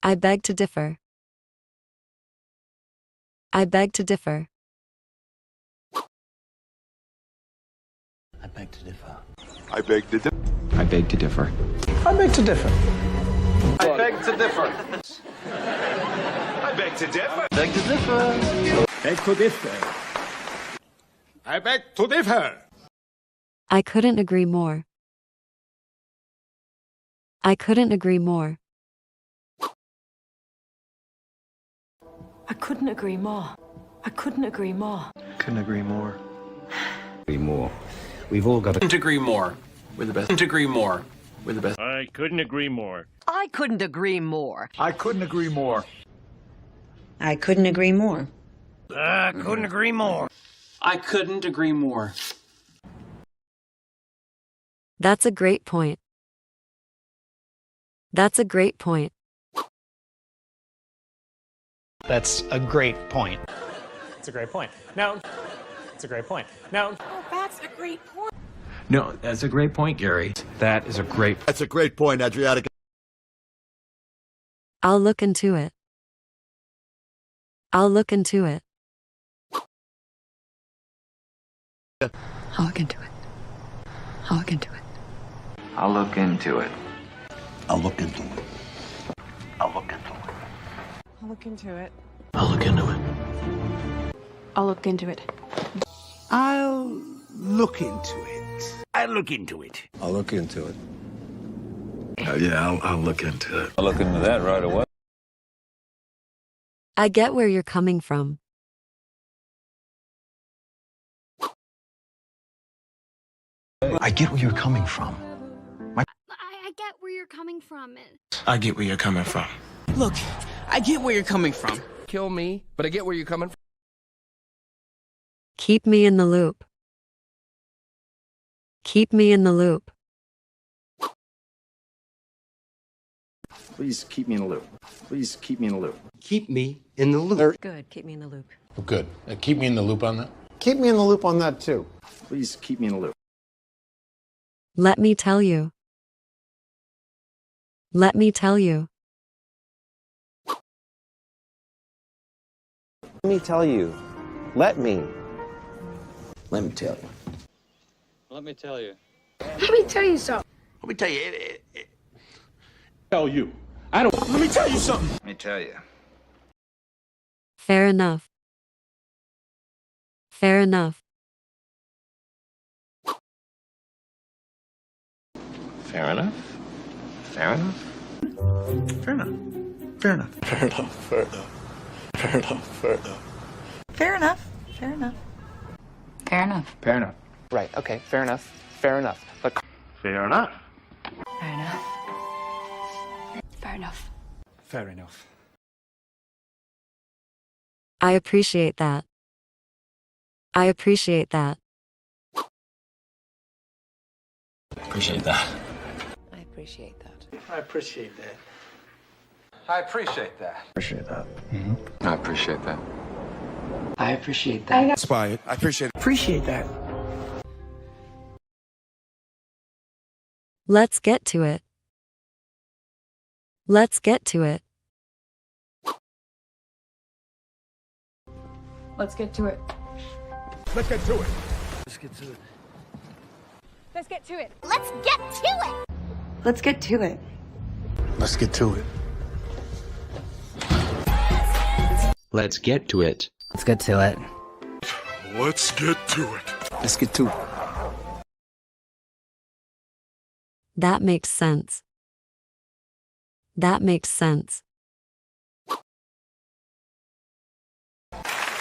I beg to differ. I beg to differ. I beg to differ. I beg to differ. I beg to differ. I beg to differ. I beg to differ. I beg to differ. Beg to differ. Beg to differ. I beg to differ. I couldn't agree more. I couldn't agree more. I couldn't agree more. I couldn't agree more. Couldn't agree more. Agree more. We've all got to Couldn't agree more. We're the best. Couldn't agree more. We're the best. I couldn't agree more. I couldn't agree more. I couldn't agree more. I couldn't agree more. I couldn't agree more. I couldn't agree more. That's a great point. That's a great point. That's a great point. It's a great point. No. It's a great point. No. Oh, that's a great point. No, that's a great point, Gary. That is a great. That's a great point, Adriatic. I'll look into it. I'll look into it. I'll look into it. I'll look into it. I'll look into it. I'll look into it. I'll look into it. I'll look into it. I'll look into it. I'll look into it. I'll look into it. I'll look into it. I'll look into it. Yeah, I'll look into it. I'll look into that right away. I get where you're coming from. I get where you're coming from. I get where you're coming from. I get where you're coming from. Look, I get where you're coming from. Kill me, but I get where you're coming from. Keep me in the loop. Keep me in the loop. Please keep me in the loop. Please keep me in the loop. Keep me in the loop. Good, keep me in the loop. Good. Keep me in the loop on that. Keep me in the loop on that, too. Please keep me in the loop. Let me tell you. Let me tell you. Let me tell you. Let me. Let me tell you. Let me tell you. Let me tell you something. Let me tell you. Tell you. I don't. Let me tell you something. Let me tell you. Fair enough. Fair enough. Fair enough. Fair enough. Fair enough. Fair enough. Fair enough. Fair enough. Fair enough. Fair enough. Fair enough. Fair enough. Fair enough. Fair enough. Right. Okay. Fair enough. Fair enough. But Fair enough. Fair enough. Fair enough. fair enough. I appreciate that. I appreciate that. Appreciate that. I appreciate that. I appreciate that. I appreciate that. Appreciate that. I appreciate that. I appreciate that. Spy it. I appreciate it. Appreciate that. Let's get to it. Let's get to it. Let's get to it. Let's get to it. Let's get to it. Let's get to it. Let's get to it. Let's get to it. Let's get to it. Let's get to it. Let's get to it. Let's get to it. Let's get to it. That makes sense. That makes sense.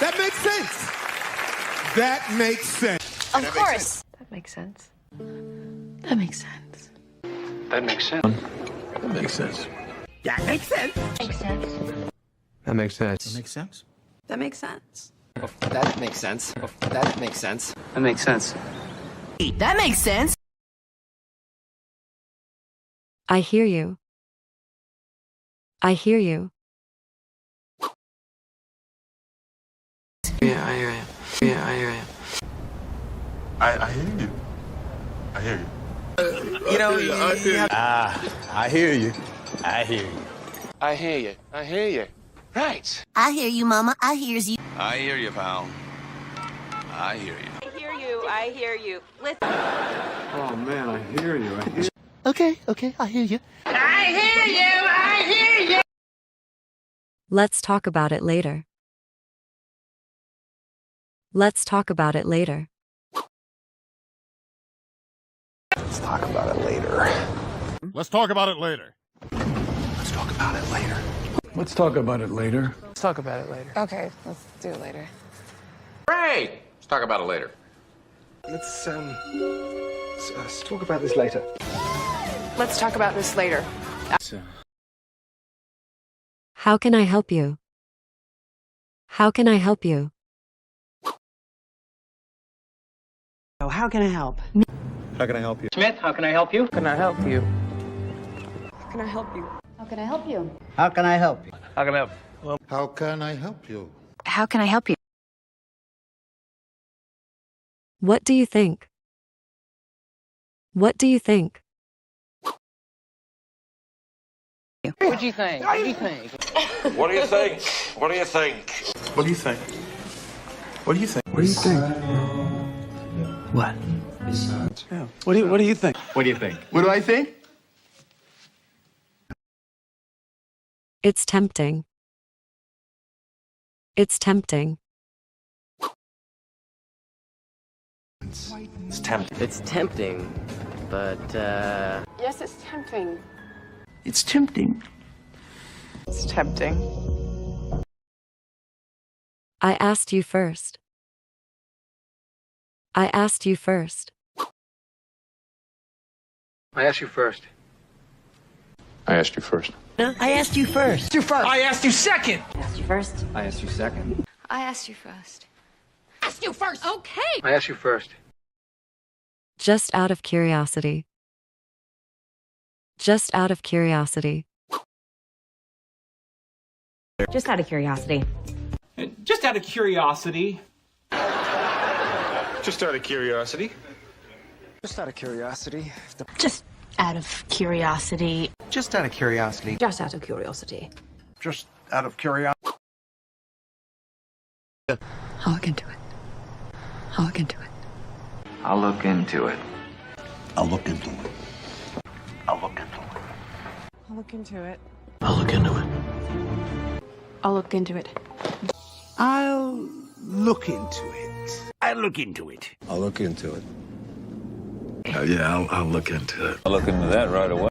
That makes sense. That makes sense. Of course. That makes sense. That makes sense. That makes sense. That makes sense. That makes sense. Makes sense. That makes sense. Makes sense. That makes sense. That makes sense. That makes sense. That makes sense. That makes sense. I hear you. I hear you. Yeah, I hear you. Yeah, I hear you. I hear you. I hear you. You know, I hear you. I hear you. I hear you. I hear you. I hear you. Right. I hear you, Mama. I hears you. I hear you, pal. I hear you. I hear you. I hear you. Listen. Oh man, I hear you. I hear you. Okay, I hear you. Let's talk about it later. Let's talk about it later. Let's talk about it later. Let's talk about it later. Let's talk about it later. Let's talk about it later. Let's talk about it later. Okay, let's do it later. Right. Let's talk about it later. Let's talk about this later. Let's talk about this later. How can I help you? How can I help you? Oh, how can I help? How can I help you? Smith, how can I help you? Can I help you? Can I help you? How can I help you? How can I help you? How can I help? How can I help you? How can I help you? What do you think? What do you think? What do you think? What do you think? What do you think? What do you think? What do you think? What do you think? What do you think? What? What do you think? What do you think? What do I think? It's tempting. It's tempting. It's tempting. It's tempting, but Yes, it's tempting. it's tempting. It's tempting. I asked you first. I asked you first. I asked you first. I asked you first. I asked you first. I asked you second. Asked you first. I asked you second. I asked you first. Asked you first. Okay. I asked you first. Just out of curiosity. Just out of curiosity. Just out of curiosity. Just out of curiosity. Just out of curiosity. Just out of curiosity. Just out of curiosity. Just out of curiosity. Just out of curiosity. Just out of curiosity. I'll look into it. I'll look into it. I'll look into it. I'll look into it. I'll look into it. I'll look into it. I'll look into it. I'll look into it. I'll look into it. I'll look into it. I'll look into it. Yeah, I'll look into it. I'll look into that right away.